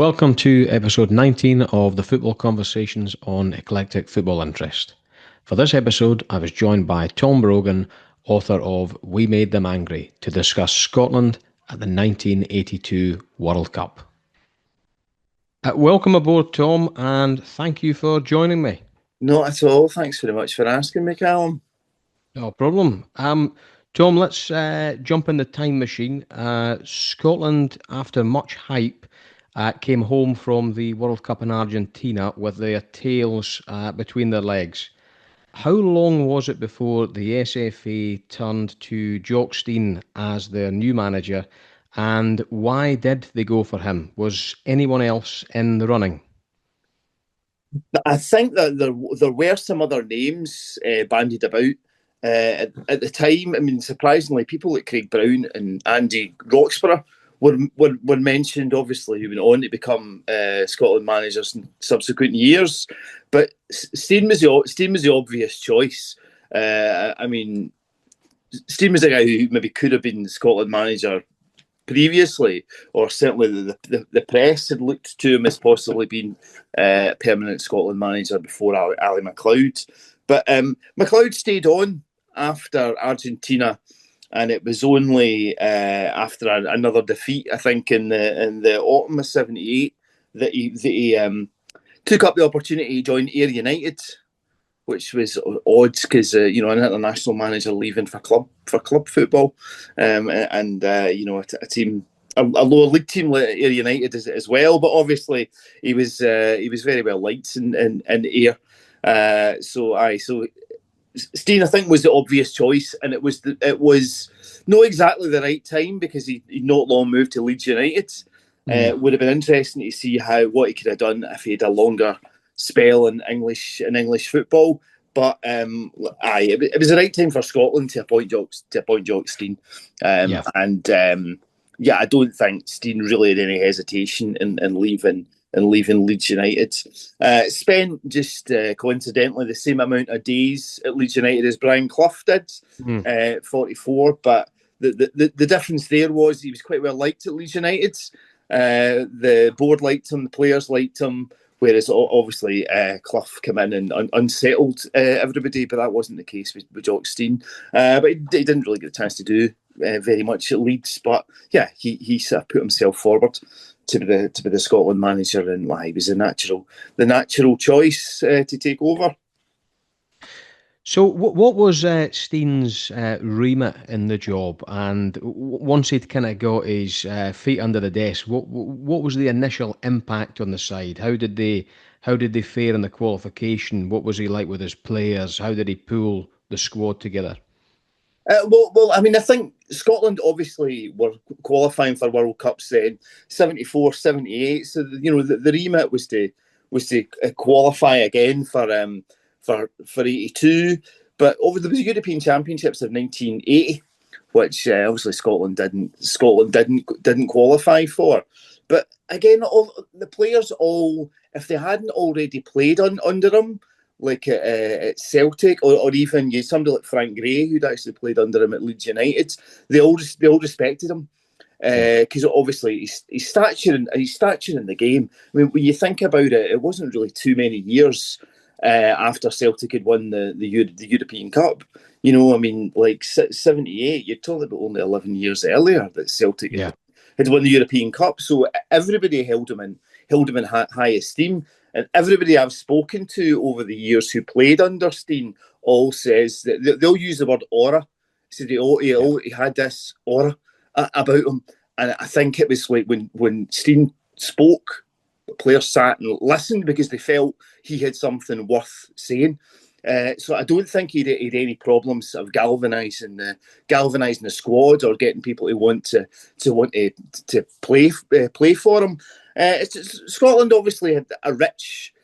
Welcome to episode 19 of the Football Conversations on Eclectic Football Interest. For this episode, I was joined by Tom Brogan, author of We Made Them Angry, to discuss Scotland at the 1982 World Cup. Welcome aboard, Tom, and thank you for joining me. Not at all. Thanks very much for asking me, Callum. No problem. Tom, let's jump in the time machine. Scotland, after much hype, came home from the World Cup in Argentina with their tails between their legs. How long was it before the SFA turned to Jock Stein as their new manager, and why did they go for him? Was anyone else in the running? I think that there were some other names bandied about at the time. I mean, surprisingly, people like Craig Brown and Andy Roxburgh were mentioned, obviously, who went on to become Scotland managers in subsequent years. But Stein was the obvious choice. I mean, Stein was a guy who maybe could have been Scotland manager previously, or certainly the press had looked to him as possibly being permanent Scotland manager before Ali MacLeod. But MacLeod stayed on after Argentina, and it was only after another defeat, I think, in the autumn of '78, that he took up the opportunity to join Ayr United, which was odd because an international manager leaving for club football, a team, a lower league team like Ayr United as well. But obviously he was very well liked in Ayr. So Stein, I think, was the obvious choice, and it was not exactly the right time because he not long moved to Leeds United. It would have been interesting to see what he could have done if he had a longer spell in English football. But it was the right time for Scotland to appoint Jock Stein. I don't think Stein really had any hesitation in leaving Leeds United. Spent just coincidentally the same amount of days at Leeds United as Brian Clough did, 44. But the difference there was he was quite well liked at Leeds United. The board liked him, the players liked him. Whereas obviously Clough came in and unsettled everybody, but that wasn't the case with Jock Stein. But he didn't really get a chance to do very much at Leeds. But yeah, he sort of put himself forward to be the Scotland manager, and he was the natural choice to take over. So what was Stein's remit in the job? And once he'd kind of got his feet under the desk, what was the initial impact on the side? How did they fare in the qualification? What was he like with his players? How did he pull the squad together? I mean, I think Scotland obviously were qualifying for World Cups then, 74, 78. So the remit was to qualify again for 82, but there was European Championships of 1980, which obviously Scotland didn't qualify for. But again, all the players, if they hadn't already played under him, like at Celtic, or even somebody like Frank Gray, who'd actually played under him at Leeds United, they all respected him. Because obviously his stature in the game. I mean, when you think about it, it wasn't really too many years after Celtic had won the European Cup. I mean, like 78, you're talking about only 11 years earlier that Celtic had won the European Cup. So everybody held him in high esteem. And everybody I've spoken to over the years who played under Stein all says that they'll use the word aura. So he had this aura about him. And I think it was like when Stein spoke, players sat and listened because they felt he had something worth saying. So I don't think he'd any problems of galvanising the squad or getting people to want to play for him. Scotland obviously had a rich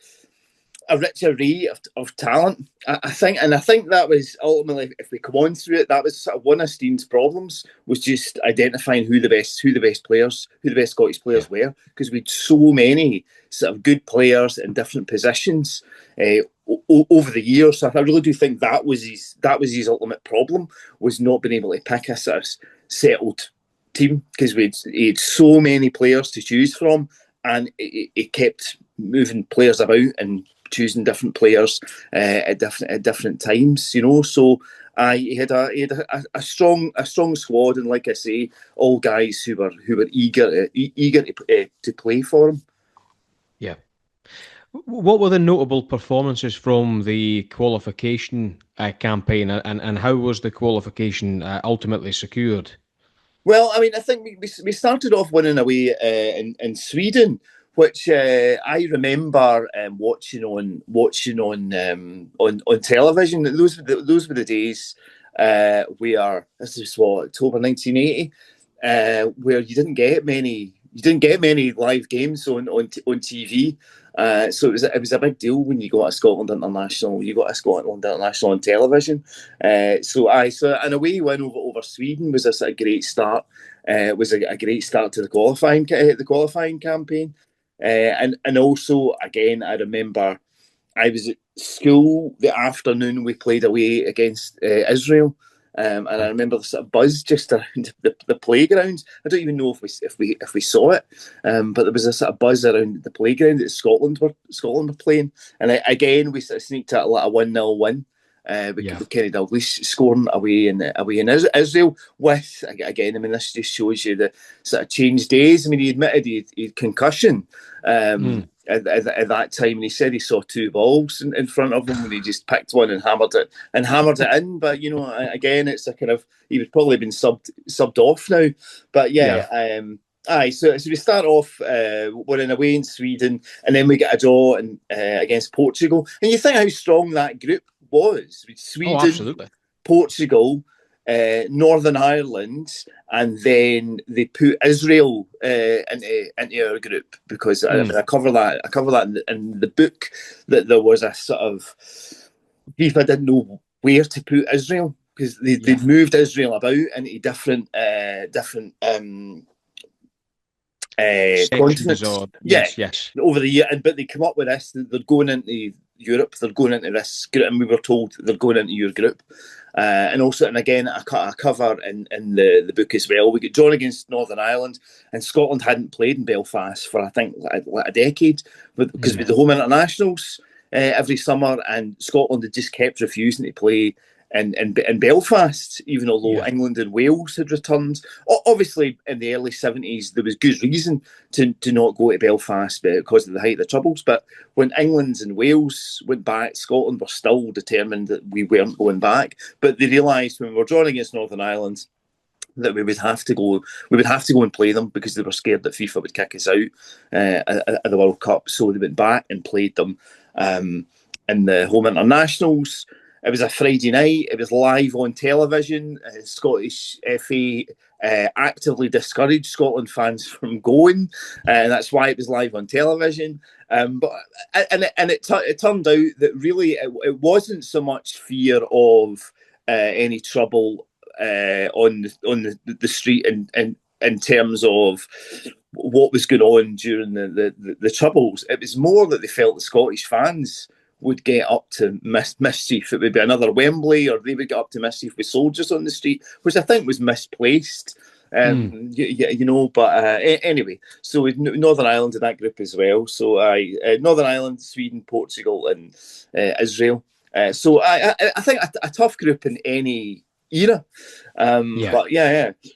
array of talent. I think that was ultimately, if we come on through it, that was sort of one of Stein's problems, was just identifying who the best Scottish players were, because we had so many sort of good players in different positions over the years. So I really do think that was his ultimate problem, was not being able to pick a sort of settled team, because he had so many players to choose from. he kept moving players about and choosing different players at different times. So he had a strong squad, and like I say, all guys who were eager to play for him. Yeah. What were the notable performances from the qualification campaign, and how was the qualification ultimately secured? Well, I mean, I think we started off winning away in Sweden, which I remember watching on television. Those were the days where this is what, October 1980, where you didn't get many live games on TV. So it was a big deal when you got a Scotland international. You got a Scotland international on television. So an away win over Sweden was a sort of great start. It was a great start to the qualifying campaign. And also again, I remember I was at school the afternoon we played away against Israel. And I remember the sort of buzz just around the playground. I don't even know if we saw it, but there was a sort of buzz around the playground that Scotland were playing. And again, we sort of sneaked out a 1-0 win. With Kenny Dalglish scoring away in Israel. With again, I mean, this just shows you the sort of changed days. I mean, he admitted he had concussion at that time, and he said he saw two balls in front of him, and he just picked one and hammered it in. But again, it's a kind of, he would probably been subbed off now. But so we start off winning away in Sweden, and then we get a draw against Portugal. And you think how strong that group was with Sweden, absolutely. Portugal, Northern Ireland, and then they put Israel into our group, because I cover that in the book, that there was a sort of, FIFA didn't know where to put Israel, because they'd moved Israel about into different continents. Yes. Over the year, but they come up with this. They're going into Europe. They're going into this group, and we were told they're going into your group. And also, and again, I cover in the book as well. We get drawn against Northern Ireland, and Scotland hadn't played in Belfast for, I think, like a decade, because with the home internationals every summer, and Scotland had just kept refusing to play in Belfast, even although England and Wales had returned. Obviously, in the early 70s, there was good reason to not go to Belfast because of the height of the Troubles. But when England and Wales went back, Scotland were still determined that we weren't going back. But they realised when we were drawn against Northern Ireland that we would have to go and play them, because they were scared that FIFA would kick us out at the World Cup. So they went back and played them in the home internationals. It was a Friday night. It was live on television. Scottish FA actively discouraged Scotland fans from going, and that's why it was live on television. But it turned out that really it wasn't so much fear of any trouble on the street in terms of what was going on during the Troubles. It was more that they felt the Scottish fans would get up to mischief. It would be another Wembley, or they would get up to mischief with soldiers on the street, which I think was misplaced. But anyway, so with Northern Ireland in that group as well. So Northern Ireland, Sweden, Portugal, and Israel. So I think a tough group in any era. But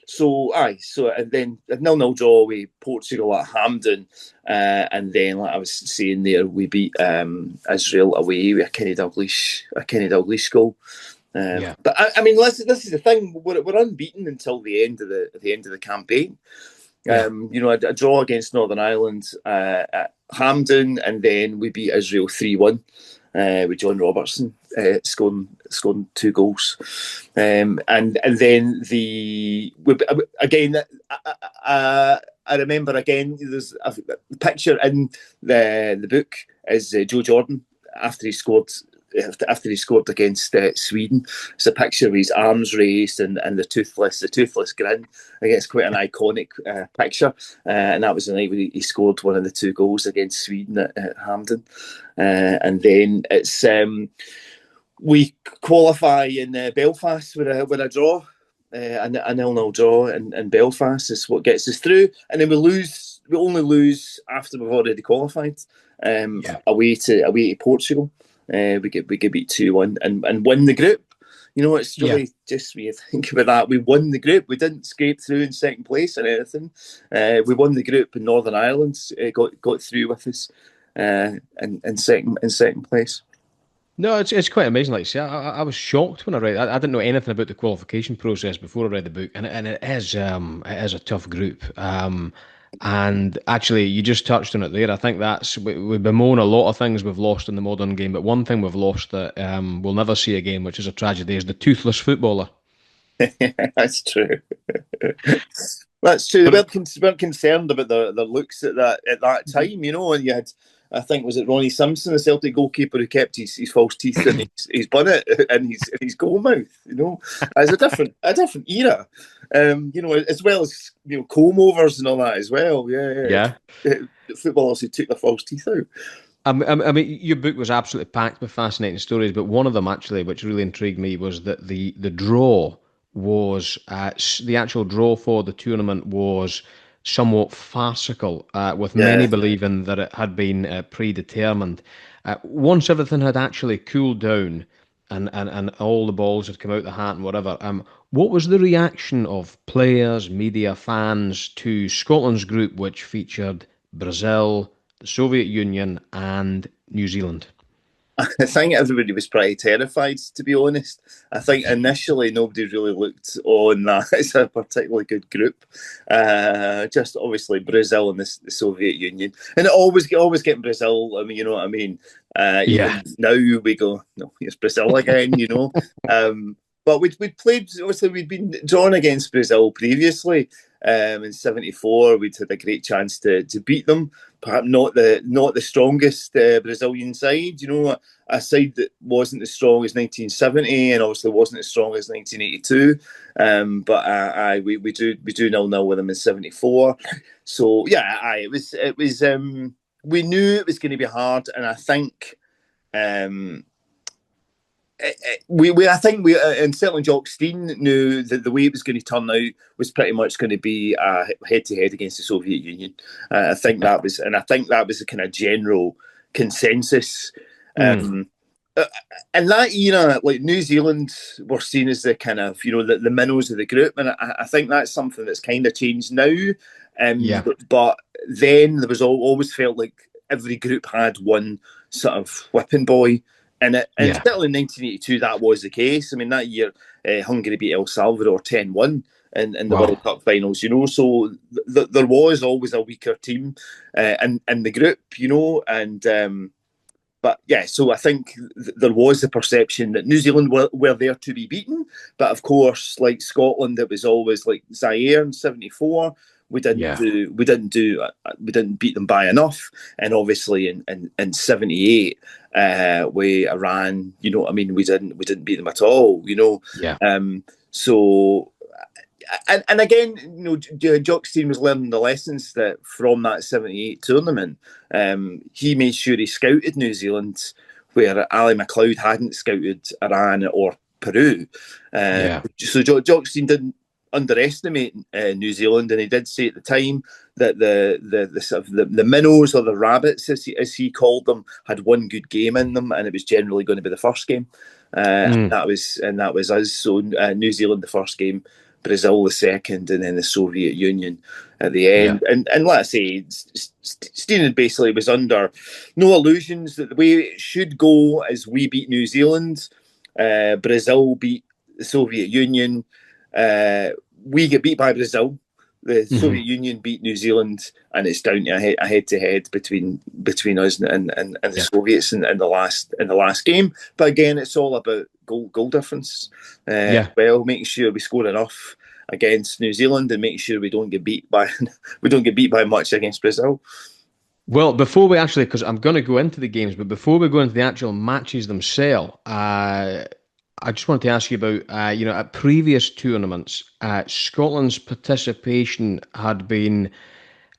so and then a 0-0 draw with Portugal at Hampden, and then, like I was saying there, we beat Israel away with a Kenny Dalglish goal. But I mean, this is the thing, we're unbeaten until the end of the campaign. A draw against Northern Ireland at Hampden, and then we beat Israel 3-1 with John Robertson scoring 2 goals, and then I remember again. There's a picture in the book is Joe Jordan after he scored against Sweden. It's a picture with his arms raised and the toothless grin. I think it's quite an iconic picture, and that was the night when he scored one of the 2 goals against Sweden at Hampden. And then it's we qualify in Belfast with a draw. A 0-0 draw in Belfast is what gets us through, and then we lose only lose after we've already qualified. Yeah. Away to Portugal, we get beat 2-1 and win the group. It's Yeah. really just when you think about that. We won the group. We didn't scrape through in second place or anything. We won the group, and Northern Ireland got through with us in second place. No, it's quite amazing. Like, see, I was shocked when I read. I didn't know anything about the qualification process before I read the book, and it is a tough group. And actually, you just touched on it there. I think we bemoan a lot of things we've lost in the modern game, but one thing we've lost that we'll never see again, which is a tragedy, is the toothless footballer. That's true. That's true. They But weren't concerned about their looks at that time, and you had, I think, was it Ronnie Simpson, the Celtic goalkeeper, who kept his false teeth and his bonnet and his goal mouth. It's a different era. As well as comb overs and all that as well. Yeah, yeah, yeah. Footballers who took their false teeth out. I mean, your book was absolutely packed with fascinating stories, but one of them actually, which really intrigued me, was that the draw was the actual draw for the tournament was somewhat farcical, with many Yeah. believing that it had been predetermined. Once everything had actually cooled down and all the balls had come out the hat and whatever, what was the reaction of players, media, fans to Scotland's group, which featured Brazil, the Soviet Union, and New Zealand? I think everybody was pretty terrified, to be honest. I think initially nobody really looked on that as a particularly good group. Just obviously Brazil and the Soviet Union, and always getting Brazil. I mean, you know what I mean. Yeah, Even now we go, no, here's Brazil again. But we'd played. Obviously, we'd been drawn against Brazil previously. In '74, we'd had a great chance to beat them. Perhaps not the strongest Brazilian side. A side that wasn't as strong as 1970, and obviously wasn't as strong as 1982. But we do 0-0 with them in '74. So yeah, it was. We knew it was going to be hard, and I think. I think and certainly Jock Stein knew that the way it was going to turn out was pretty much going to be head to head against the Soviet Union. I think that was the kind of general consensus. mm, In that era, like New Zealand were seen as the kind of the minnows of the group, and I think that's something that's kind of changed now. yeah, But then there was always felt like every group had one sort of whipping boy. And yeah, certainly in 1982, that was the case. I mean, that year, Hungary beat El Salvador 10-1 in the wow, World Cup finals, so there was always a weaker team in the group, but yeah, so I think there was the perception that New Zealand were there to be beaten. But of course, like Scotland, it was always like Zaire in '74. yeah, We didn't beat them by enough. And obviously in '78, we Iran, I mean, we didn't beat them at all. yeah, So and again, Jock Stein was learning the lessons that from that '78 tournament. He made sure he scouted New Zealand, where Ali MacLeod hadn't scouted Iran or Peru. yeah, So Jock Stein didn't underestimate New Zealand, and he did say at the time that the sort of the minnows or the rabbits, as he called them, had one good game in them, and it was generally going to be the first game. mm, That was us. So New Zealand the first game, Brazil the second, and then the Soviet Union at the yeah, end. And let's say Steven basically was under no illusions that the way it should go is we beat New Zealand, Brazil beat the Soviet Union, we get beat by Brazil. The hmm, Soviet Union beat New Zealand, and it's down to a head to head between us and the yeah, Soviets in the last game. But again, it's all about goal difference. yeah. Well, making sure we score enough against New Zealand and making sure we don't get beat by we don't get beat by much against Brazil. Well, before we actually, because I'm going to go into the games, but before we go into the actual matches themselves, I just wanted to ask you about, at previous tournaments, Scotland's participation had been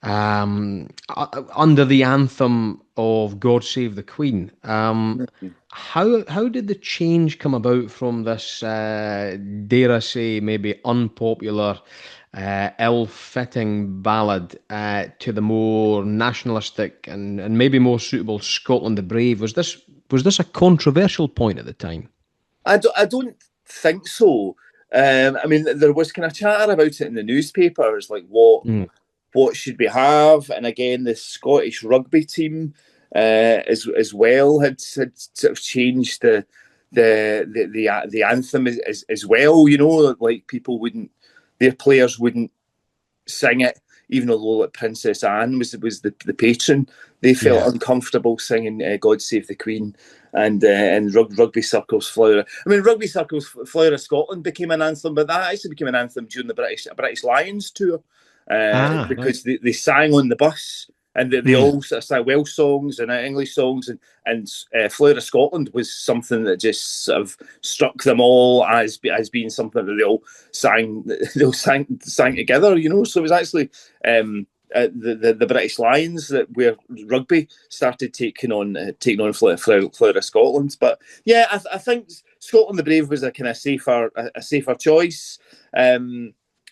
under the anthem of "God Save the Queen." How did the change come about from this, dare I say, maybe unpopular ill-fitting ballad to the more nationalistic and maybe more suitable Scotland the Brave. Was this a controversial point at the time? I don't think so. I mean, there was kind of chatter about it in the newspapers, like Mm. what should we have? And again, the Scottish rugby team as well had sort of changed the anthem as well. You know, like their players wouldn't sing it, even though like Princess Anne was the patron. They felt Yeah. uncomfortable singing "God Save the Queen," and rugby circles Flower. I mean, rugby circles Flower of Scotland became an anthem, but that actually became an anthem during the British Lions tour Ah, right. because they sang on the bus. And they Mm. all sort of sang Welsh songs and English songs, and Flower of Scotland was something that just sort of struck them all as being something that they all sang together, you know. So it was actually the British Lions that where rugby started taking on Flower of Scotland. But yeah, I think Scotland the Brave was a kind of safer choice. Yeah,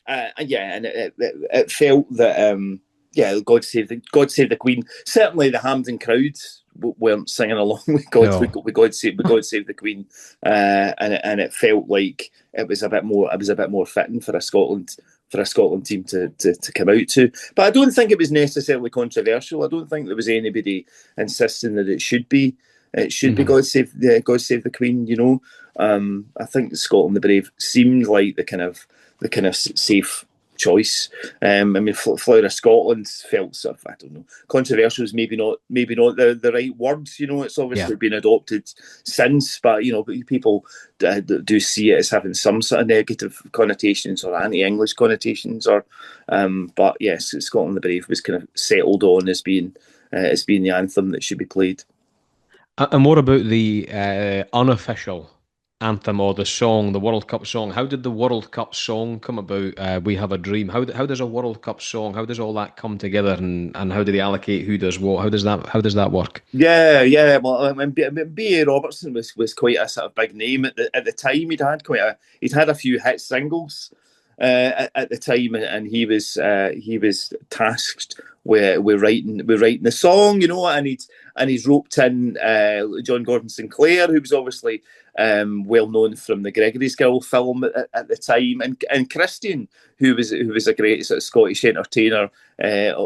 and it felt that. Yeah, God Save the Queen. Certainly, the Hampden crowds weren't singing along with No. God Save the Queen, and it felt like it was a bit more fitting for a Scotland team to come out to. But I don't think it was necessarily controversial. I don't think there was anybody insisting that it should be. It should be Mhm. God Save the Queen. You know, I think Scotland the Brave seemed like the kind of safe choice. I mean, Flower of Scotland felt sort of, I don't know, controversial is maybe not the right words. You know, it's Yeah. obviously been adopted since, but you know, people do see it as having some sort of negative connotations or anti-English connotations, or but yes, Scotland the Brave was kind of settled on as being the anthem that should be played. And what about the unofficial anthem or the song, the World Cup song? How did the World Cup song come about? We Have a Dream. How does a World Cup song? How does all that come together? And how do they allocate who does what? How does that work? Yeah, yeah. Well, I mean, B.A. Robertson was quite a sort of big name at the time. He'd had a few hit singles at the time, and he was tasked with writing the song, you know, and he's roped in John Gordon Sinclair, who was obviously well known from the Gregory's Girl film at the time, and Christian, who was a great sort of Scottish entertainer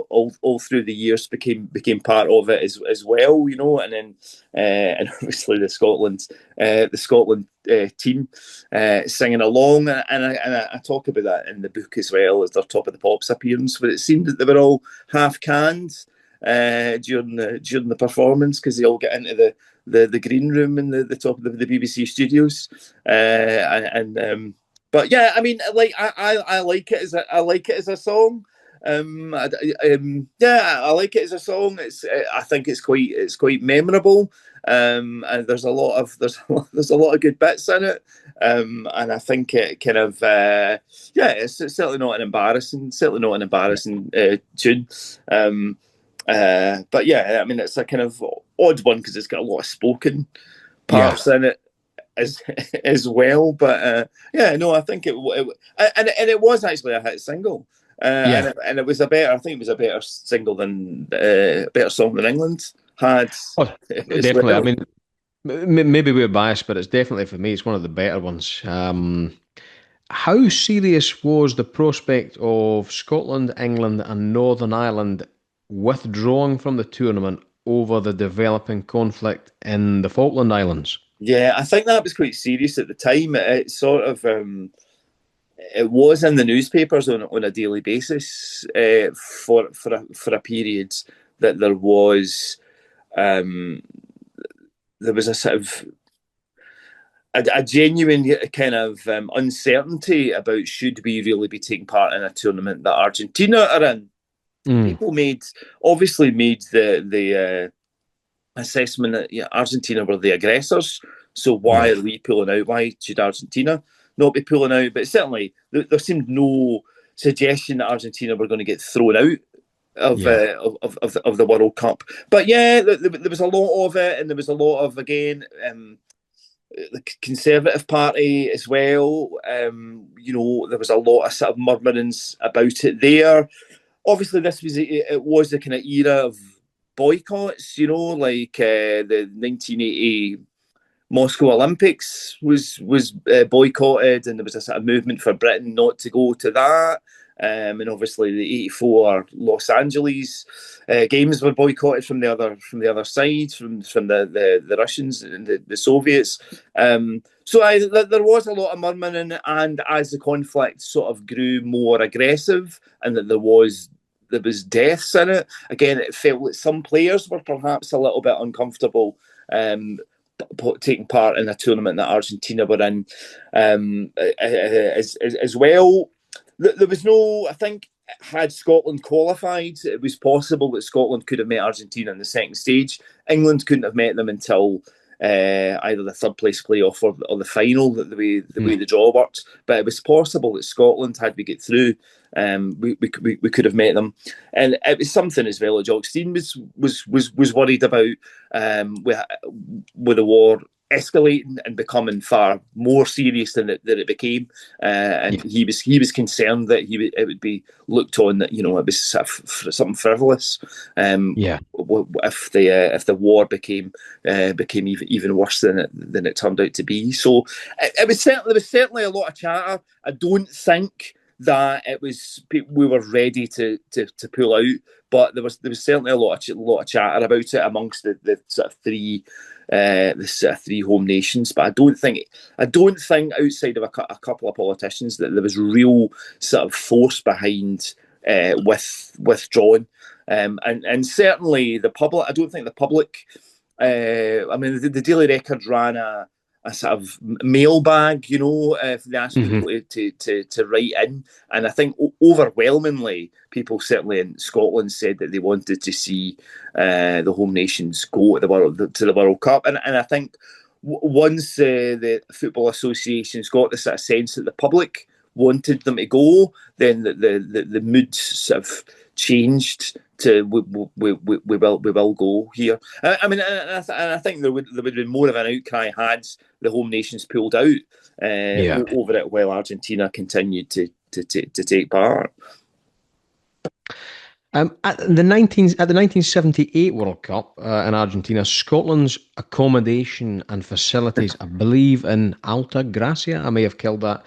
all through the years, became part of it as well, you know, and then and obviously the Scotland team singing along, and I talk about that in the book as well as their Top of the Pops appearance, where it seemed that they were all half canned during the performance because they all get into the green room in the top of the BBC studios, but yeah, I mean, like I like it as a song. Yeah, I like it as a song. I think it's quite memorable. And there's a lot of good bits in it. And I think it kind of yeah, it's certainly not an embarrassing tune. But yeah, I mean, it's a kind of odd one because it's got a lot of spoken Yeah. parts in it as as well. But yeah, no, I think it was actually a hit single. Yeah. And it was I think it was a better single than a better song than England had Oh, as definitely. I well. mean, maybe we're biased, but it's definitely for me. It's one of the better ones. How serious was the prospect of Scotland, England, and Northern Ireland withdrawing from the tournament over the developing conflict in the Falkland Islands? Yeah, I think that was quite serious at the time. It sort of it was in the newspapers on a daily basis for a period that um, there was a sort of a genuine kind of uncertainty about should we really be taking part in a tournament that Argentina are in. Mm, People obviously made the assessment that Argentina were the aggressors. So why yeah, are we pulling out? Why should Argentina not be pulling out? But certainly there seemed no suggestion that Argentina were going to get thrown out of yeah. of the World Cup. But yeah, there was a lot of it, and there was a lot of again. the Conservative Party as well. There was a lot of sort of murmurings about it there. Obviously, it was the kind of era of boycotts. Like the 1980 Moscow Olympics was boycotted, and there was a sort of movement for Britain not to go to that. And obviously, the '84 Los Angeles games were boycotted from the other side, from the Russians and the Soviets. There was a lot of murmuring, and as the conflict sort of grew more aggressive, and that there was deaths in it. Again, it felt that some players were perhaps a little bit uncomfortable taking part in a tournament that Argentina were in as well. There was no, I think, had Scotland qualified, it was possible that Scotland could have met Argentina in the second stage. England couldn't have met them until either the third place playoff or the final, the way the draw worked. But it was possible that Scotland, had we get through, we could have met them. And it was something as well that Jock Stein was worried about, with the war escalating and becoming far more serious than it became, and he was concerned that it would be looked on that it was something frivolous. If the war became even worse than it turned out to be. So there was certainly a lot of chatter. I don't think that we were ready to pull out, but there was certainly a lot of chatter about it amongst the sort of three home nations. But I don't think outside of a couple of politicians that there was real sort of force behind withdrawing, and certainly the public. I don't think the public. The Daily Record ran a sort of mailbag, if they asked people to write in. And I think overwhelmingly, people certainly in Scotland said that they wanted to see the home nations go to the World Cup. And I think once the football associations got the sort of sense that the public wanted them to go, then the mood sort of changed to we will go here. I think there would have been more of an outcry had the home nations pulled out over it, while Argentina continued to take part. At the 1978 World Cup in Argentina, Scotland's accommodation and facilities, I believe in Alta Gracia, I may have killed that.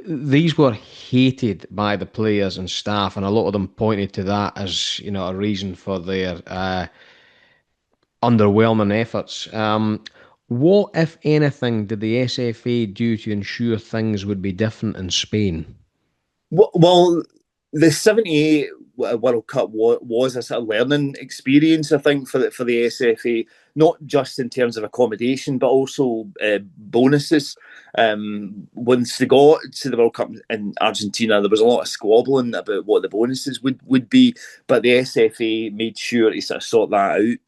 These were hated by the players and staff, and a lot of them pointed to that as a reason for their underwhelming efforts. What, if anything, did the SFA do to ensure things would be different in Spain? Well, the '78 World Cup was a sort of learning experience, I think, for the SFA, not just in terms of accommodation, but also bonuses. Once they got to the World Cup in Argentina, there was a lot of squabbling about what the bonuses would be, but the SFA made sure to sort of sort that out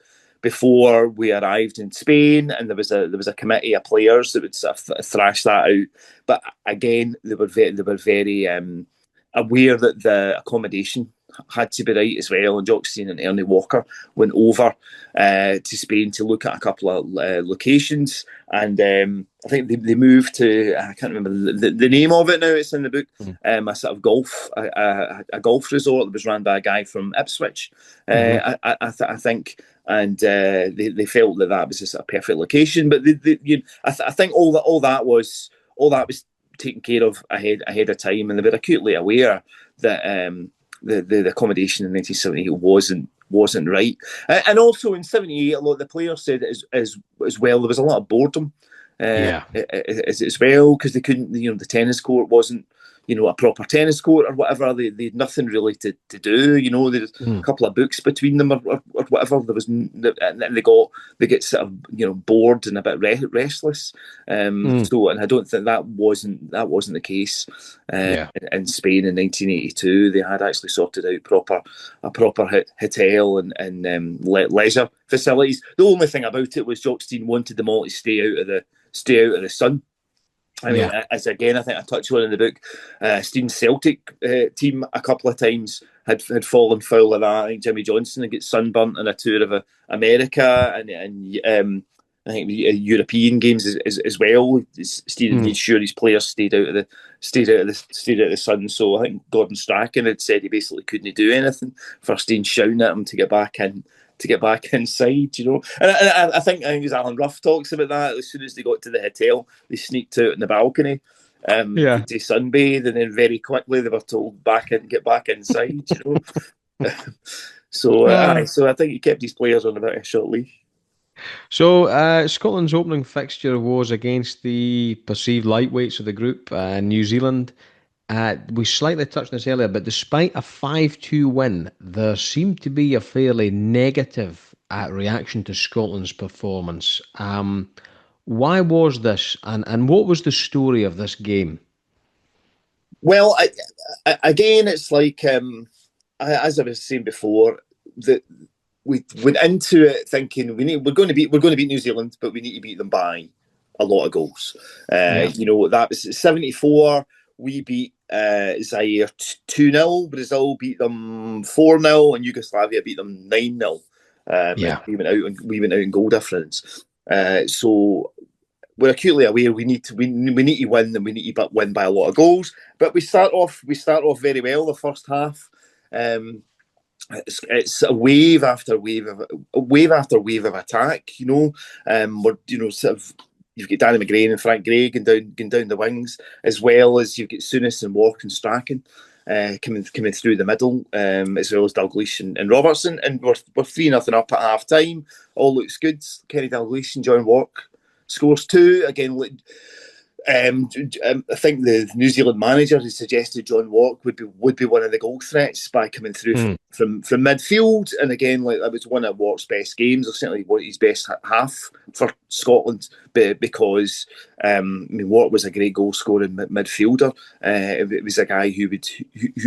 before we arrived in Spain, and there was a committee of players that would sort of thrash that out. But again, they were very aware that the accommodation had to be right as well, and Jock Stein and Ernie Walker went over to Spain to look at a couple of locations, and I think they moved to, I can't remember the name of it now, it's in the book, a sort of golf resort that was run by a guy from Ipswich, I think, and they felt that was a sort of perfect location. But I think all that was taken care of ahead of time, and they were acutely aware that the accommodation in 1978 wasn't right. And also in '78, a lot of the players said as well, there was a lot of boredom as well, because they couldn't, the tennis court wasn't a proper tennis court or whatever. They had nothing really to do. There's a couple of books between them or whatever. There was, and they get sort of bored and a bit restless. So, and I don't think that wasn't the case in Spain in 1982. They had actually sorted out a proper hotel and leisure facilities. The only thing about it was Jock Stein wanted them all to stay out of the sun. I mean, as again, I think I touched on in the book, Stein's Celtic team a couple of times had fallen foul of that. I think Jimmy Johnson had got sunburnt on a tour of America, and I think European games as well. Stephen made sure his players stayed out of the sun. So I think Gordon Strachan had said he basically couldn't do anything for Stein shouting at him to get back in, to get back inside, And I think as Alan Ruff talks about that, as soon as they got to the hotel, they sneaked out on the balcony Yeah. to sunbathe, and then very quickly they were told get back inside. So I think he kept his players on a bit of a short leash. So Scotland's opening fixture was against the perceived lightweights of the group, New Zealand. We slightly touched on this earlier, but despite a 5-2 win, there seemed to be a fairly negative reaction to Scotland's performance. Why was this, and what was the story of this game? Well, again, it's like as I was saying before, that we went into it thinking we're going to beat New Zealand, but we need to beat them by a lot of goals. Yeah. That was 74. We beat Zaire 2-0. Brazil beat them 4-0, and Yugoslavia beat them 9-0. Yeah. We went out in goal difference. So we're acutely aware we need to win, and we need to win by a lot of goals. But we start off very well the first half. It's a wave after wave of attack. We're sort of. You've got Danny McGrain and Frank Gray going down the wings, as well as you've got Souness and Walk and Strachan coming through the middle, as well as Dalglish and Robertson. And we're 3-0 up at half time. All looks good. Kenny Dalglish and John Walk scores 2 again. I think the New Zealand manager has suggested John Walk would be one of the goal threats by coming through from midfield. And again, like that was one of Walk's best games, or certainly one of his best half for Scotland, because Walk was a great goal scoring midfielder. It was a guy who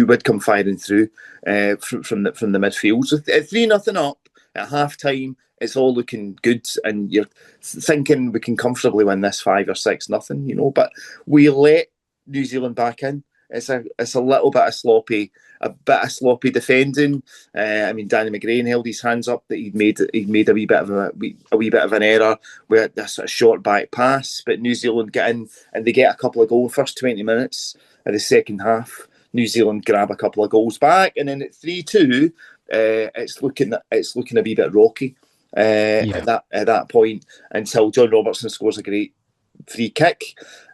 would come firing through from the midfield. So 3-0 up at half time. It's all looking good, and you're thinking we can comfortably win this 5 or 6-0, But we let New Zealand back in. It's a little bit of sloppy defending. Danny McGrain held his hands up that he'd made a wee bit of an error with a sort of short back pass. But New Zealand get in and they get a couple of goals. First 20 minutes of the second half, New Zealand grab a couple of goals back, and then at 3-2, it's looking a wee bit rocky. At that point, until John Robertson scores a great free kick.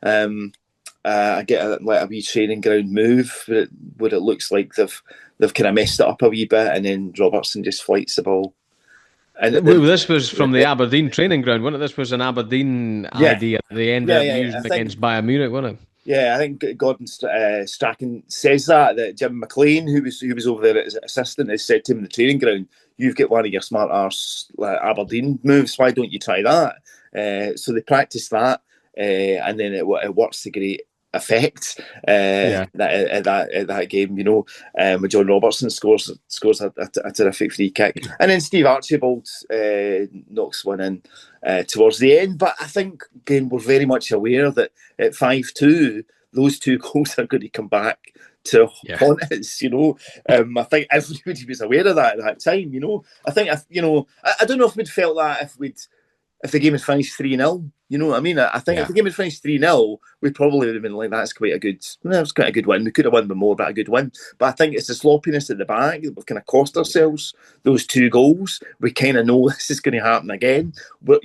I get a wee training ground move where it looks like they've kind of messed it up a wee bit, and then Robertson just flights the ball. And this was from the Aberdeen training ground, wasn't it? This was an Aberdeen idea. They ended up using against Bayern Munich, wasn't it? Yeah, I think Gordon Strachan says that Jim McLean, who was over there as an assistant, has said to him in the training ground, "You've got one of your smart arse Aberdeen moves. Why don't you try that?" So they practiced that, and then it works to great effect. That game, with John Robertson scores a terrific free kick, and then Steve Archibald knocks one in towards the end. But I think again we're very much aware that at 5-2, those 2 goals are going to come back to haunt us. I think everybody was aware of that at that time. I think I don't know if we'd felt that if the game had finished 3-0. You know what I mean? I think if the game had finished 3-0, we probably would have been like, that's quite a good win. We could have won by more, but a good win. But I think it's the sloppiness at the back that we've kind of cost ourselves those 2 goals. We kind of know this is going to happen again. But,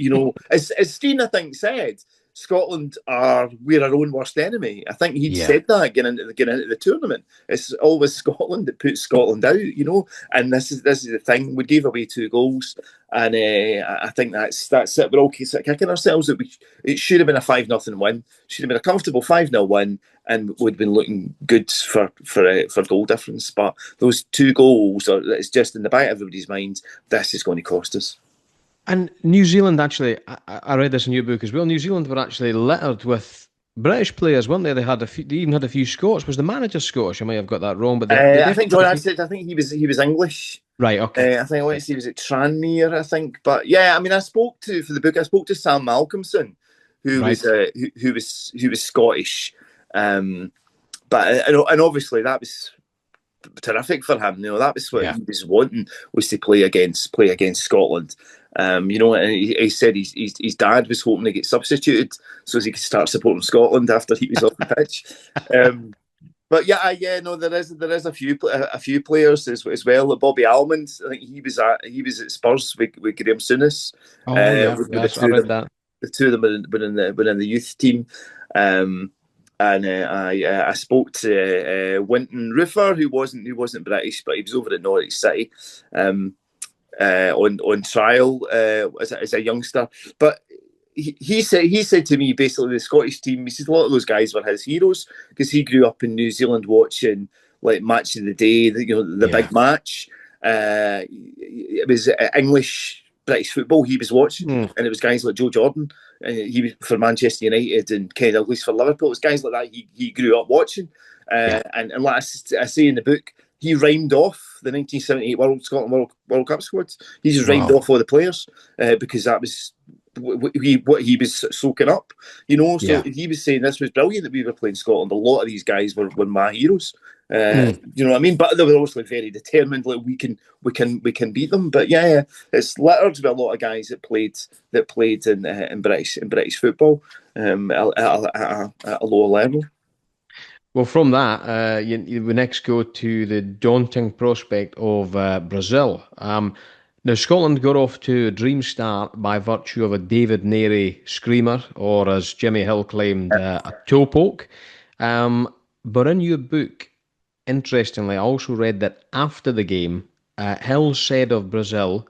as Stein, I think, said, Scotland we're our own worst enemy. I think he'd said that getting into the tournament. It's always Scotland that puts Scotland out, And this is the thing. We gave away 2 goals, and I think that's it. We're all kicking ourselves. It should have been a 5-0 win. Should have been a comfortable 5-0 win, and we'd been looking good for goal difference. But those 2 goals, it's just in the back of everybody's minds. This is going to cost us. And New Zealand, actually, I read this in your book as well. New Zealand were actually littered with British players, weren't they? They even had a few Scots. Was the manager Scottish? I may have got that wrong, but I think John said. I think he was English. Right. Okay. I think he was at Tranmere. I think, but yeah, I spoke to Sam Malcolmson, who was Scottish, but and obviously that was terrific for him. That was what he was wanting, was to play against Scotland. And he said his dad was hoping to get substituted so as he could start supporting Scotland after he was off the pitch. But no, there is a few players as well. Like Bobby Almond, I think he was at Spurs with Graham Souness. Oh yeah, With yes, I read that. the two of them were in the youth team. And I spoke to Winton Roofer, who wasn't British, but he was over at Norwich City on trial as a youngster. But he said to me basically the Scottish team. He said a lot of those guys were his heroes because he grew up in New Zealand watching like Match of the Day, the big match. It was English British football he was watching, and it was guys like Joe Jordan, and he was for Manchester United, and Ken Douglas for Liverpool. It was guys like that he grew up watching, and like I say in the book, he rhymed off the 1978 Scotland World Cup squad. He just rhymed off all the players because that was what he was soaking up, So he was saying this was brilliant that we were playing Scotland. A lot of these guys were my heroes. You know what I mean? But they were obviously very determined. Like we can beat them. But it's littered with a lot of guys that played in British football at a lower level. Well, from that, we next go to the daunting prospect of Brazil. Now, Scotland got off to a dream start by virtue of a David Neary screamer, or as Jimmy Hill claimed, a toe poke. But in your book, interestingly, I also read that after the game, Hill said of Brazil,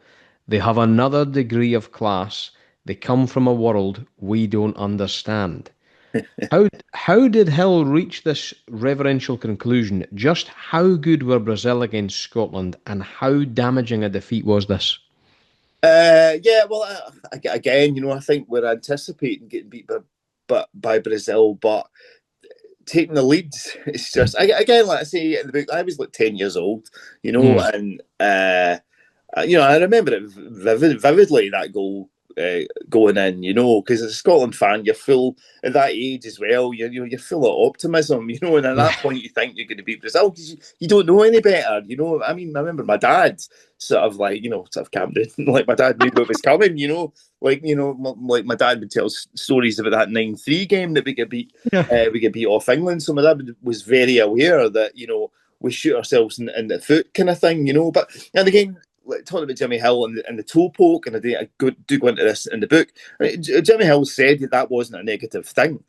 they have another degree of class. They come from a world we don't understand. How did Hill reach this reverential conclusion? Just how good were Brazil against Scotland, and how damaging a defeat was this? Again, I think we're anticipating getting beat by Brazil, but taking the lead, it's just again, like I say in the book, I was like 10 years old, and I remember it vividly, that goal going in, because as a Scotland fan, you're full at that age as well. You're full of optimism, and at that point you think you're going to beat Brazil because you don't know any better. I mean, I remember my dad sort of camped in, like my dad knew what was coming. Like my dad would tell stories about that 9-3 game that we could beat off England. So my dad was very aware that we shoot ourselves in the foot kind of thing. But and again, talking about Jimmy Hill and the toe poke, and I do go into this in the book. Jimmy Hill said that wasn't a negative thing.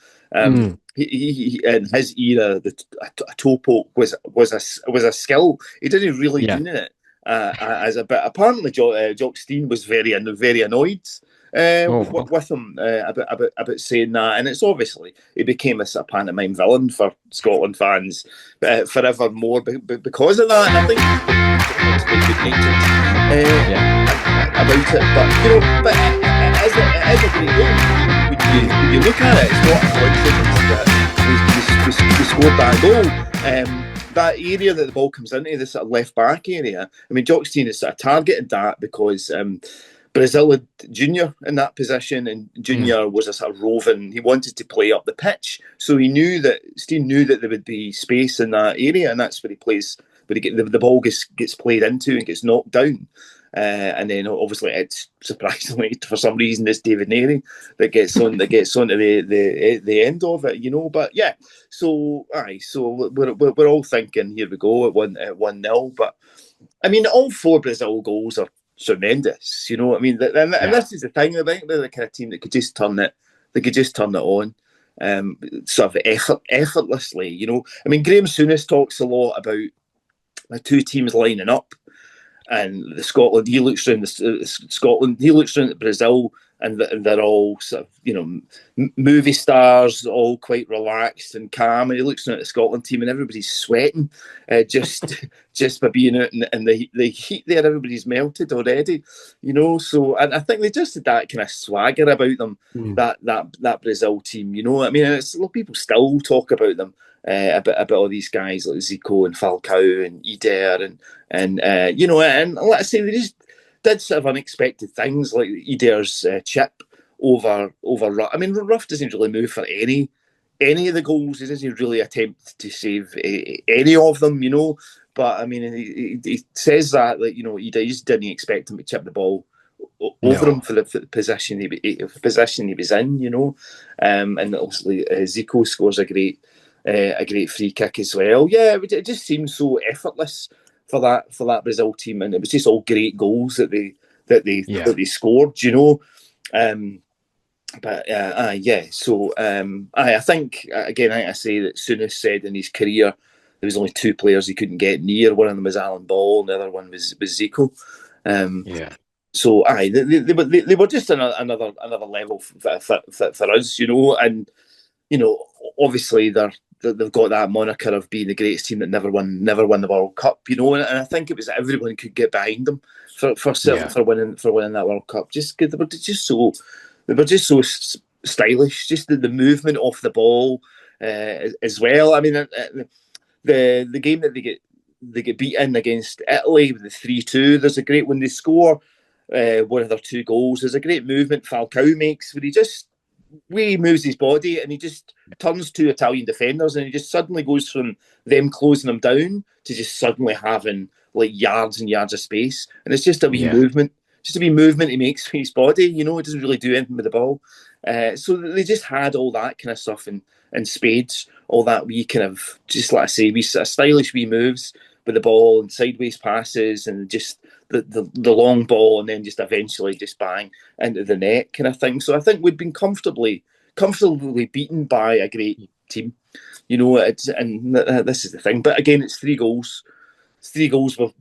He in his era, a toe poke was a skill. He didn't really mean it as a bit. Apparently, Jock Stein was very annoyed with him about saying that, and it's obviously he became a sort of pantomime villain for Scotland fans forevermore because of that. And I think about it, but as a great goal, when you look at it, it's not a coincidence that we scored that goal. That area that the ball comes into, the sort of left back area. I mean, Jock Stein has sort of targeted that because Brazil had Junior in that position, and Junior was a sort of roving. He wanted to play up the pitch, so Stein knew that there would be space in that area, and that's where he plays. But the ball gets played into and gets knocked down. And then obviously it's surprisingly for some reason it's David Neary that gets onto the end of it, But so we're all thinking here we go at 1-0. But I mean, all 4 Brazil goals are tremendous, I mean, and this is the thing. I think they're the kind of team that could just turn it. They could just turn it on, sort of effortlessly, I mean, Graham Souness talks a lot about the 2 teams lining up. And the Scotland, he looks around Scotland, he looks around at Brazil, and they're all sort of, movie stars, all quite relaxed and calm. And he looks around at the Scotland team, and everybody's sweating, just by being out in the heat there. Everybody's melted already, So, and I think they just had that kind of swagger about them, that Brazil team, I mean, it's a lot of people still talk about them. About all these guys like Zico and Falcao and Eder and let's say they just did sort of unexpected things like Eder's chip over Ruff. I mean, Ruff doesn't really move for any of the goals. He doesn't really attempt to save any of them, But I mean, he says that Eder just didn't expect him to chip the ball over him No. for the position he was in, and obviously Zico scores a great free kick as well. Yeah, it just seemed so effortless for that Brazil team, and it was just all great goals Yeah. that they scored, Um, but yeah, so I think again, I say that Souness said in his career there was only two players he couldn't get near. One of them was Alan Ball, and the other one was Zico. Um, Yeah. so they were just another level for us, and obviously they've got that moniker of being the greatest team that never won the World Cup, and I think it was everyone could get behind them Yeah. for winning that World Cup. Just they were just so stylish, just the movement off the ball as well. I mean, the game that they get beaten against Italy with the 3-2. There's a great when they score one of their two goals. There's a great movement Falcao makes where he moves his body and he just turns two Italian defenders and he just suddenly goes from them closing him down to just suddenly having like yards and yards of space. And it's Yeah. just a wee movement he makes with his body. It doesn't really do anything with the ball. So they just had all that kind of stuff in spades, all that wee kind of, just like I say, wee stylish wee moves with the ball and sideways passes and just the long ball and then just eventually just bang into the net kind of thing. So I think we'd been comfortably beaten by a great team. This is the thing. But again, it's three goals. It's three goals we've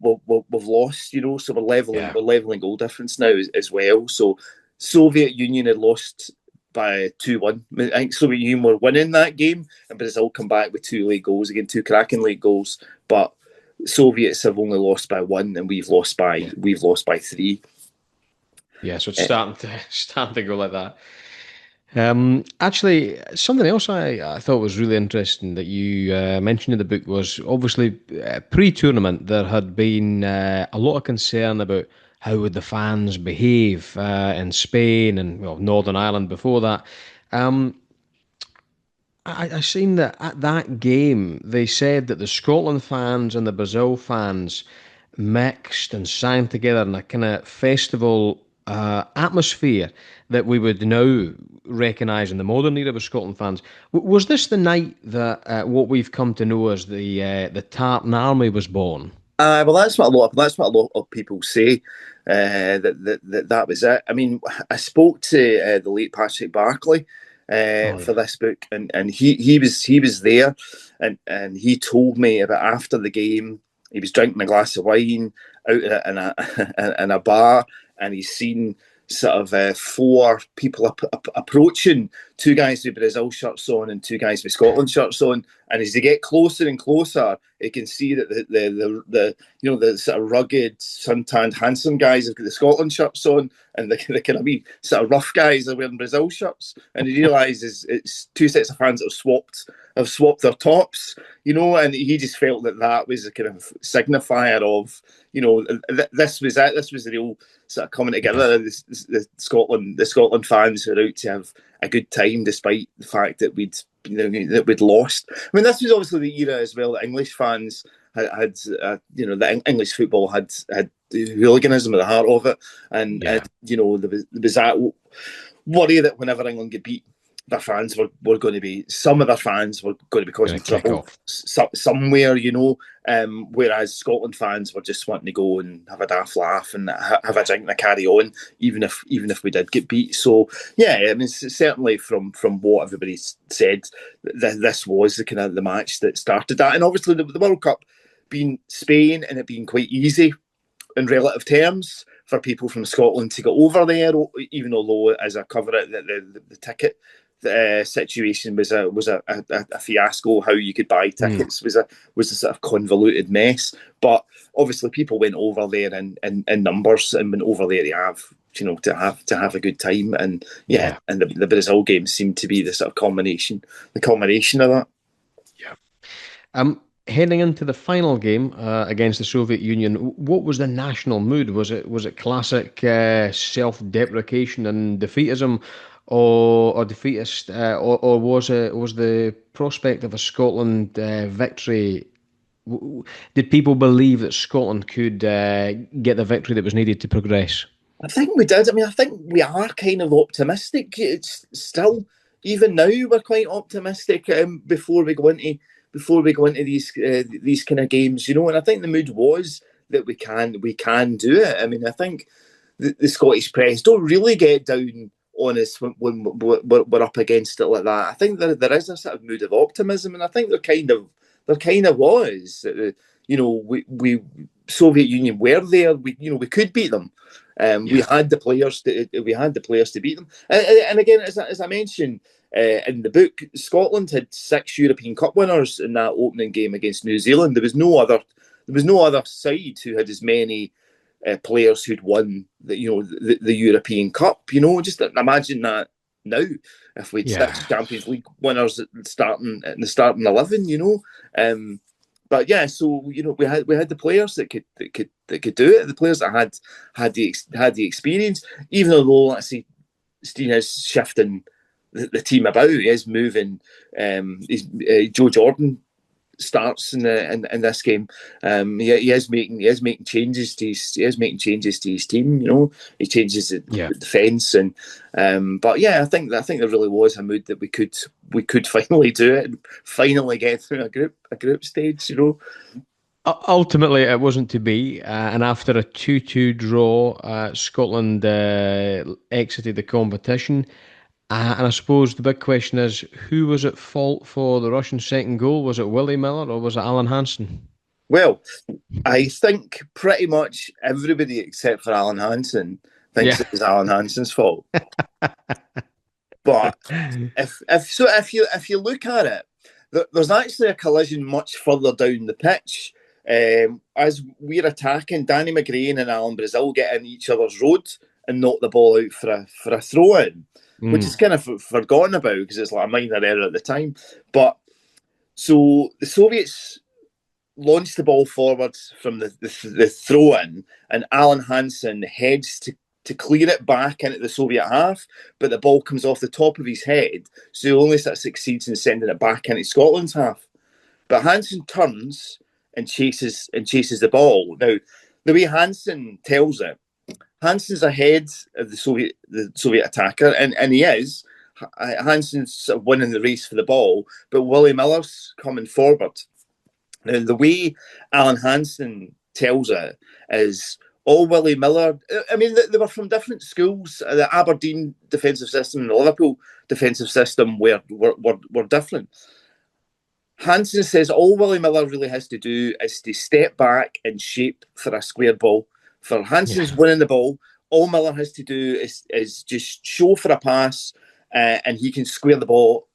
lost. So Yeah. we're leveling goal difference now as well. So Soviet Union had lost by 2-1. I think Soviet Union were winning that game, and Brazil come back with two late goals again, two cracking late goals. But Soviets have only lost by one, and Yeah. we've lost by three. Yeah. So it's Uh, starting to go like that. Actually, something else I thought was really interesting that you mentioned in the book was obviously pre-tournament there had been a lot of concern about how would the fans behave in Spain and well Northern Ireland before that. Um, I seen that at that game they said that the Scotland fans and the Brazil fans mixed and sang together in a kind of festival atmosphere that we would now recognise in the modern era with Scotland fans. Was this the night that what we've come to know as the Tartan Army was born? well, that's what a lot of people say. That was it. I mean, I spoke to the late Patrick Barclay Oh for yeah. this book, and he was there, and he told me about after the game. He was drinking a glass of wine out in a bar, and he's seen sort of four people approaching, two guys with Brazil shirts on and two guys with Scotland shirts on. And as they get closer and closer, you can see that the sort of rugged, suntanned, handsome guys have got the Scotland shirts on, and the kind of wee sort of rough guys are wearing Brazil shirts. And he realises it's two sets of fans that have swapped their tops, and he just felt that was a kind of signifier of, this was it. This was the real sort of coming Yeah. together. The Scotland fans who are out to have a good time, despite the fact that we'd lost. I mean, this was obviously the era as well that English fans had the English football had hooliganism at the heart of it, and Yeah. there was that worry that whenever England get beat, their fans were going to be, some of their fans were going to be Gonna causing kick trouble off. somewhere, whereas Scotland fans were just wanting to go and have a daft laugh and have a drink and a carry on, even if we did get beat. So yeah, I mean, certainly from what everybody said, this was the kind of the match that started that, and obviously the World Cup being Spain and it being quite easy in relative terms for people from Scotland to get over there, even although as I cover it, the ticket situation was a fiasco. How you could buy Hmm. tickets was a sort of convoluted mess. But obviously, people went over there in numbers and went over there to have to have a good time. And yeah, Yeah. and the Brazil game seemed to be the sort of the culmination of that. Yeah. Heading into the final game against the Soviet Union, what was the national mood? Was it classic self-deprecation and defeatism, or defeatist, or was the prospect of a Scotland victory? Did people believe that Scotland could get the victory that was needed to progress? I think we did. I mean, I think we are kind of optimistic. It's still, even now, we're quite optimistic. Before we go into these kind of games, you know. And I think the mood was that we can do it. I mean, I think the Scottish press don't really get down on us when we're up against it like that. I think there is a sort of mood of optimism, and I think there kind of was. You know, we Soviet Union were there. We could beat them. We Yeah. had the players. We had the players to beat them. And again, as I mentioned in the book, Scotland had 6 European Cup winners in that opening game against New Zealand. There was no other. There was no other side who had as many players who'd won the European Cup. You know, just imagine that now. If we'd Yeah. 6 Champions League winners starting in the starting 11, you know. But yeah, so we had the players that could do it. The players that had the experience. Even though, let's say, Stein is shifting the team about, he is moving. Joe Jordan starts in this game. He is making changes to his team. You know, he changes the Yeah. defence, and but yeah, I think there really was a mood that we could finally do it and finally get through a group stage. You know. Ultimately, it wasn't to be, and after a 2-2 draw, Scotland exited the competition. And I suppose the big question is, who was at fault for the Russian second goal? Was it Willie Miller or was it Alan Hansen? Well, I think pretty much everybody except for Alan Hansen thinks Yeah. it was Alan Hansen's fault. But if you look at it, there's actually a collision much further down the pitch. As we're attacking, Danny McGrain and Alan Brazil get in each other's road and knock the ball out for a throw in, which is Mm. kind of forgotten about because it's like a minor error at the time. But so the Soviets launched the ball forward from the throw in, and Alan Hansen heads to clear it back into the Soviet half, but the ball comes off the top of his head, so he only sort of succeeds in sending it back into Scotland's half. But Hansen turns and chases the ball. Now, the way Hansen tells it, Hansen's ahead of the Soviet attacker, and he is. Hansen's sort of winning the race for the ball, but Willie Miller's coming forward. Now, the way Alan Hansen tells it is all Willie Miller. I mean, they were from different schools. The Aberdeen defensive system and the Liverpool defensive system were different. Hansen says all Willie Miller really has to do is to step back and shape for a square ball. For Yeah. Hansen's winning the ball, all Miller has to do is just show for a pass, and he can square the ball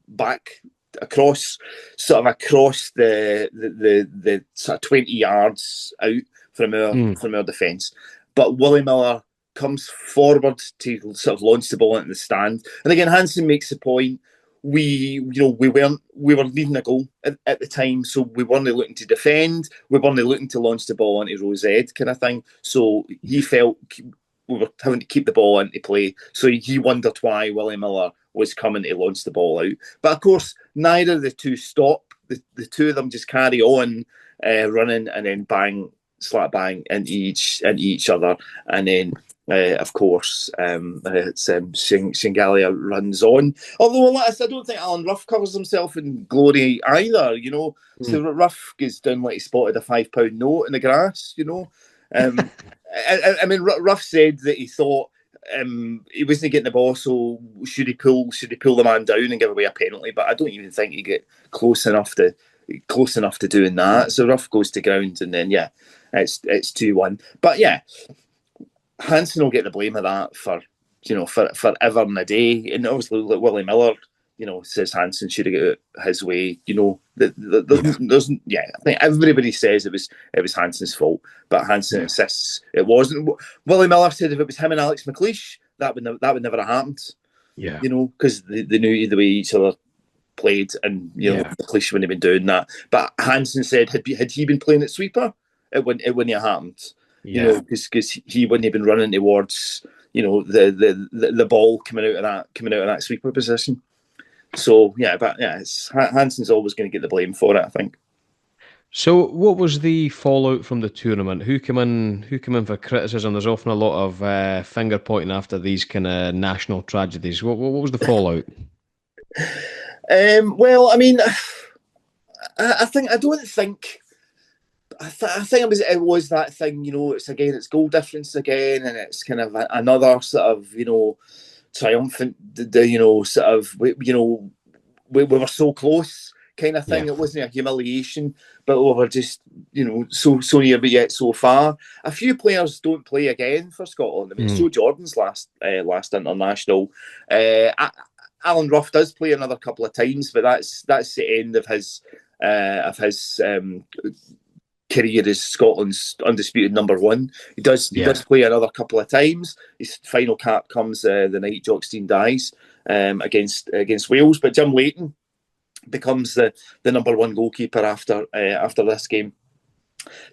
back across the sort of 20 yards out from our Mm. from our defence. But Willie Miller comes forward to sort of launch the ball into the stand. And again, Hansen makes the point. We were leading a goal at the time, so we weren't looking to defend. We weren't looking to launch the ball into Rose Ed kind of thing. So he felt we were having to keep the ball into play. So he wondered why Willie Miller was coming to launch the ball out. But of course, neither of the two stop. The two of them just carry on running, and then bang, slap bang into each other. And then, of course, Shingalia runs on. Although, I don't think Alan Ruff covers himself in glory either, you know. So Mm. Ruff goes down like he spotted a £5 note in the grass, you know. I mean, Ruff said that he thought he wasn't getting the ball, so should he pull the man down and give away a penalty? But I don't even think he get close enough to doing that. So Ruff goes to ground, and then it's 2-1. But yeah, Hansen will get the blame of that for forever and a day. And obviously, like Willie Miller, says Hansen should have got it his way. Yeah. I think everybody says it was Hansen's fault, but Hansen Yeah. insists it wasn't. Willie Miller said if it was him and Alex McLeish, that would never have happened. Yeah. Because they knew the way each other played, and Yeah. McLeish wouldn't have been doing that. But Hansen said had he been playing at sweeper, it wouldn't have happened. Yeah. Because he wouldn't have been running towards the ball coming out of that sweeper position. So but Hansen's always going to get the blame for it, I think. So, what was the fallout from the tournament? Who came in? Who came in for criticism? There's often a lot of finger pointing after these kind of national tragedies. What was the fallout? Well, I mean, I think I don't think. I think it was that thing, it's goal difference again, and it's kind of another sort of, triumphant, sort of, we were so close kind of Yeah. thing. It wasn't a humiliation, but we were just, so near, but yet so far. A few players don't play again for Scotland. I mean, it's Mm. Joe Jordan's last international. Alan Ruff does play another couple of times, but that's the end of his career as Scotland's undisputed number one. He does Yeah. play another couple of times. His final cap comes the night Jock Stein dies against Wales. But Jim Leighton becomes the number one goalkeeper after this game.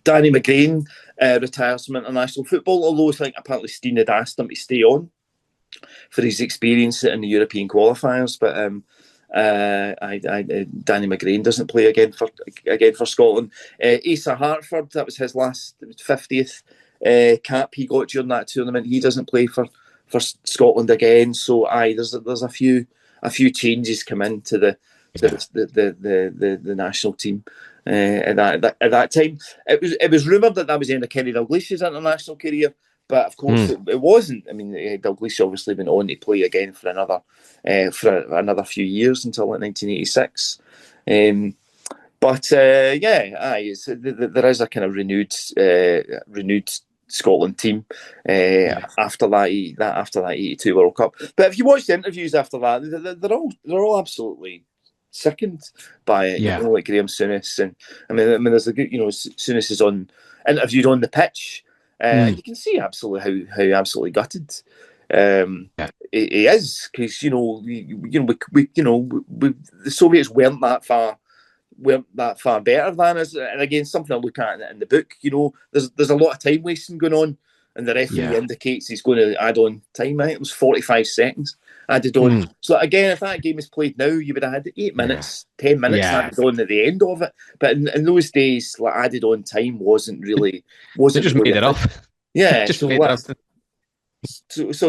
Danny McGrain retires from international football, although I think apparently Stein had asked him to stay on for his experience in the European qualifiers. But Danny McGrain doesn't play again for Scotland. Asa Hartford, that was his last 50th cap he got during that tournament. He doesn't play for Scotland again. So there's a few changes come into Yeah. the national team. At that time, it was rumoured that was the end of Kenny Dalglish's international career, but of course Mm. it wasn't. I mean, Dalglish obviously went on to play again for another few years until like 1986. But there is a kind of renewed Scotland team Yeah. after that '82 World Cup. But if you watch the interviews after that, they're all absolutely sickened by it. Yeah. Like Graham Souness, and I mean, there's a good, Souness is interviewed on the pitch. Mm. You can see absolutely how absolutely gutted Yeah. he is, because the Soviets weren't that far better than us. And again, something I look at in the book, there's a lot of time wasting going on, and the referee Yeah. indicates he's going to add on time. I think it was 45 seconds added on. Mm. So again, if that game is played now, you would have had 8 Yeah. minutes, 10 minutes Yeah. added on at the end of it. But in those days, like, added on time wasn't really They wasn't just really made a it thing. up. Yeah, Just so made it what? up. So it's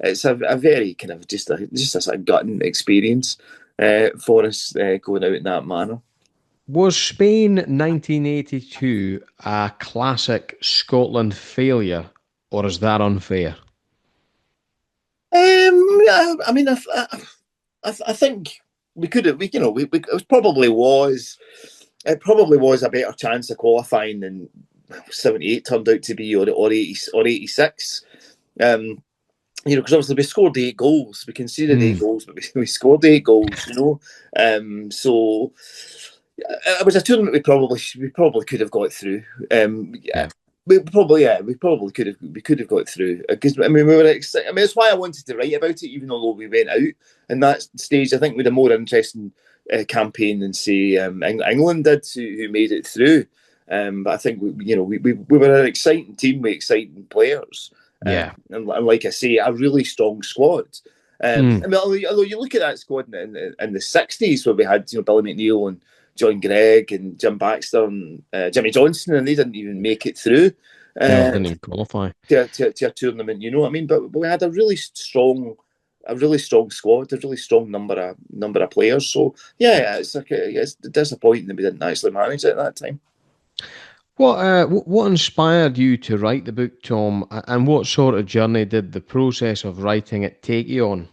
it's a very kind of just a sort of gutting experience for us going out in that manner. Was Spain 1982 a classic Scotland failure, or is that unfair? Yeah, I mean, I think we could have, it probably was. It probably was a better chance of qualifying than 78 turned out to be, or 80 or 86. Because obviously we scored 8 goals. We conceded 8 goals, but we scored 8 goals. So it was a tournament we probably could have got through. Yeah, Yeah. we probably could have got through, because I mean we were excited. I mean, it's why I wanted to write about it, even though we went out in that stage. I think we had a more interesting campaign than say England did, who made it through. But I think we were an exciting team with exciting players, Yeah. and like I say, a really strong squad. Mm. I mean, although you look at that squad in the '60s, where we had Billy McNeil and John Gregg and Jim Baxter and Jimmy Johnson, and they didn't even make it through No, uh, didn't even qualify. to a tournament. You know what I mean? But we had a really strong squad, a really strong number of players. So yeah, it's disappointing that we didn't actually manage it at that time. What inspired you to write the book, Tom? And what sort of journey did the process of writing it take you on?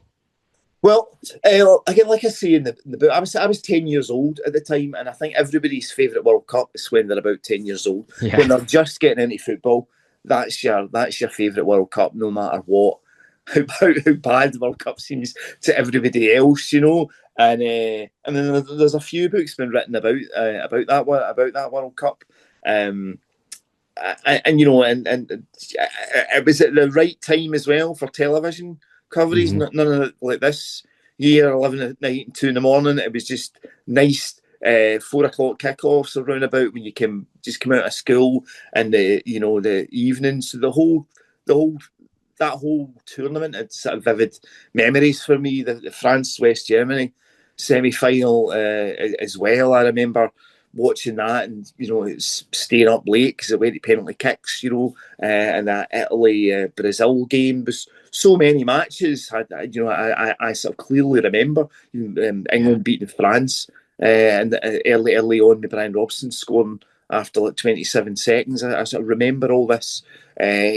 Well, again, like I say in the book, I was 10 years old at the time, and I think everybody's favourite World Cup is when they're about 10 years old, Yeah. when they're just getting into football. That's your favourite World Cup, no matter what, how bad the World Cup seems to everybody else, And then there's a few books been written about that World Cup. Um, and it was at the right time as well for television coverage. Hmm. None of it like this year, 11 at night and 2 in the morning. It was just nice 4 o'clock kickoffs around about when you come out of school, and the evening. So the whole that whole tournament had sort of vivid memories for me. The France West Germany semi-final as well. I remember watching that, and it's staying up late because it went to penalty kicks. And that Italy Brazil game was so many matches. I sort of clearly remember England beating France, and early on with Brian Robson scoring after like 27 seconds. I sort of remember all this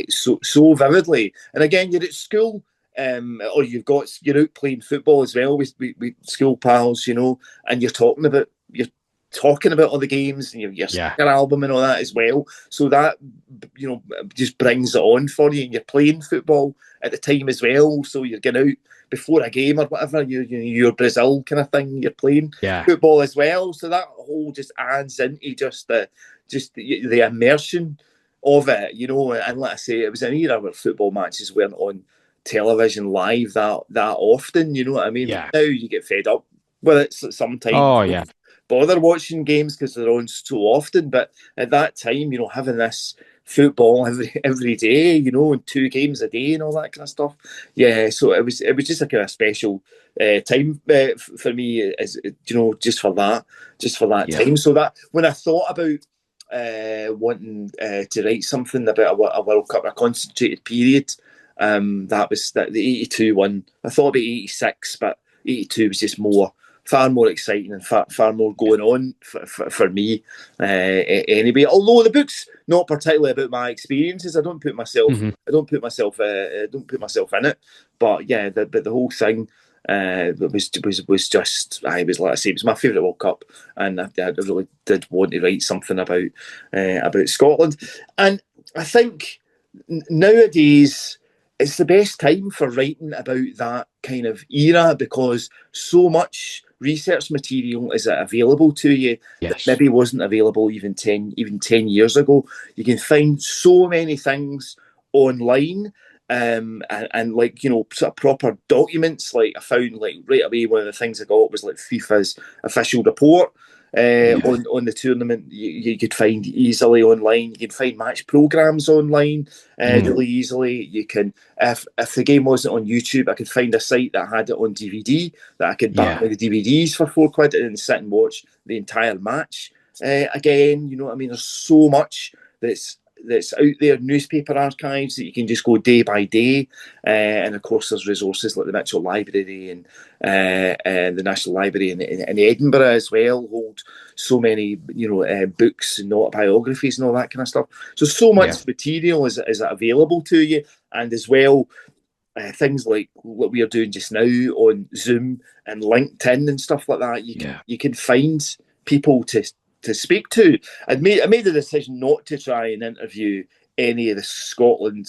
so vividly. And again, you're at school. Or you're out playing football as well with school pals, and you're talking about all the games and your sticker album and all that as well. So that just brings it on for you, and you're playing football at the time as well. So you're going out before a game or whatever. You're Brazil kind of thing. You're playing football as well. So that whole just adds into just the immersion of it, And like I say, it was an era where football matches weren't on television live that often. You know what I mean? Yeah. Now you get fed up with it sometimes. Oh yeah. Bother watching games because they're on so often, but at that time, having this football every day, and 2 games a day and all that kind of stuff. Yeah, so it was just like a special time for me, as just for that time. So that when I thought about wanting to write something about a World Cup, a concentrated period, that was the 82 one. I thought about 86, but 82 was just far more exciting and far more going on for me anyway. Although the book's not particularly about my experiences, I don't put myself in it. But yeah, the whole thing was just, I was, like I say, it was my favourite World Cup, and I really did want to write something about Scotland. And I think nowadays it's the best time for writing about that kind of era, because so much research material is available to you that maybe wasn't available even 10 years ago. You can find so many things online, and like, sort of proper documents. Like I found, like, right away, one of the things I got was like FIFA's official report on the tournament. You could find easily online. You can find match programs online really easily. You can, if the game wasn't on YouTube, I could find a site that had it on DVD that I could buy the DVDs for £4 and sit and watch the entire match again. You know what I mean? There's so much that's out there, newspaper archives that you can just go day by day, and of course there's resources like the Mitchell Library and the National Library in Edinburgh as well hold so many books and autobiographies and all that kind of stuff. So much material is available to you, and as well things like what we are doing just now on Zoom and LinkedIn and stuff like that. You can find people to speak to. I made the decision not to try and interview any of the Scotland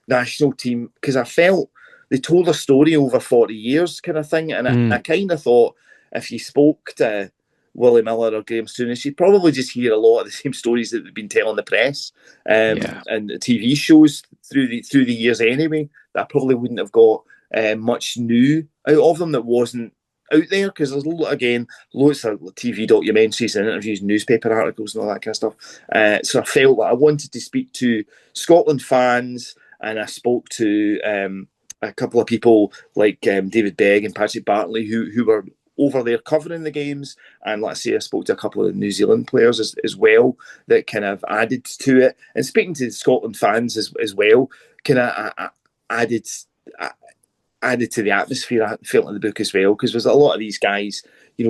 national team, because I felt they told a story over 40 years kind of thing, and I kind of thought if you spoke to Willie Miller or Graham Souness, you'd probably just hear a lot of the same stories that they've been telling the press and TV shows through the years anyway. That I probably wouldn't have got much new out of them that wasn't out there, because there's loads of TV documentaries and interviews, newspaper articles and all that kind of stuff. So I felt that I wanted to speak to Scotland fans, and I spoke to a couple of people like David Begg and Patrick Bartley who were over there covering the games, and like I say, I spoke to a couple of New Zealand players as well that kind of added to it, and speaking to Scotland fans as well kind of added to the atmosphere I felt in the book as well, because there's a lot of these guys,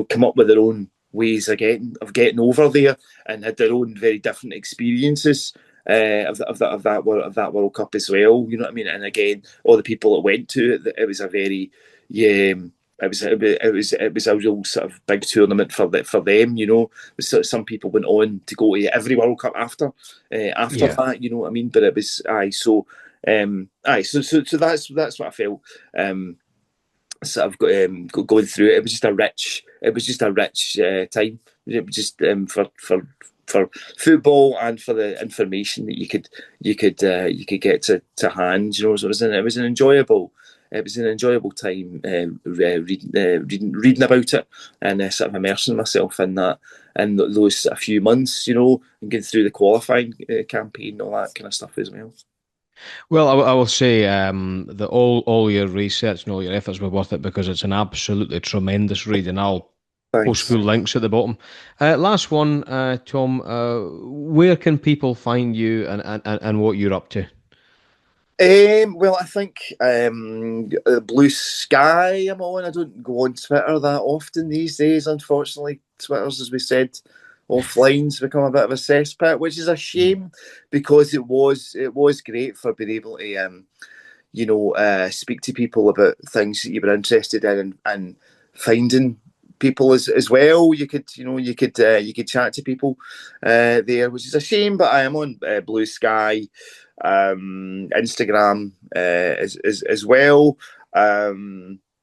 come up with their own ways of getting over there, and had their own very different experiences of that World Cup as well. You know what I mean? And again, all the people that went to it, it was a very it was a real sort of big tournament for them. Some people went on to go to every World Cup after that. You know what I mean? But it was so that's what I felt. Sort of going through it. It was just a rich time. It was just for football and for the information that you could get to hand. So it was an enjoyable time reading about it, and sort of immersing myself in that in those a few months, and getting through the qualifying campaign and all that kind of stuff as well. Well, I will say that all your research and all your efforts were worth it because it's an absolutely tremendous read, and I'll post Thanks. full links at the bottom. Last one, Tom. Where can people find you and what you're up to? Well, I think Blue Sky I'm on. I don't go on Twitter that often these days, unfortunately. Twitter's, as we said, offline's become a bit of a cesspit, which is a shame because it was great for being able to speak to people about things that you were interested in and finding people as well. You could chat to people there, which is a shame. But I am on Blue Sky, Instagram as well.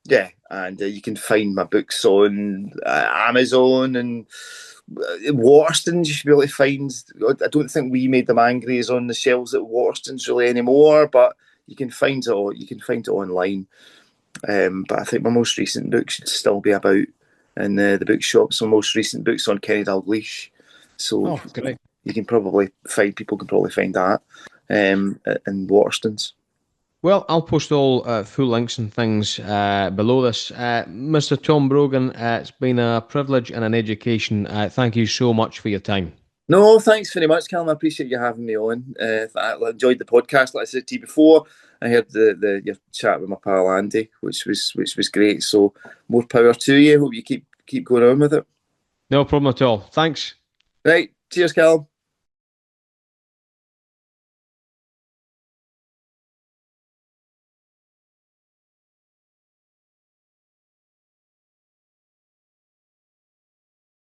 Yeah, and you can find my books on Amazon and Waterstones. You should be able to find. I don't think We Made Them Angry is on the shelves at Waterstones really anymore, but you can find it. You can find it online. But I think my most recent book should still be about in the bookshops. My most recent book's on Kenny Dalglish, so Oh, great. you can probably find people can probably find that in Waterstones. Well, I'll post all full links and things below this. Mr. Tom Brogan, it's been a privilege and an education. Thank you so much for your time. No, thanks very much, Callum. I appreciate you having me on. I enjoyed the podcast. Like I said to you before, I heard the your chat with my pal Andy, which was great. So more power to you. Hope you keep going on with it. No problem at all. Thanks. Right, cheers, Callum.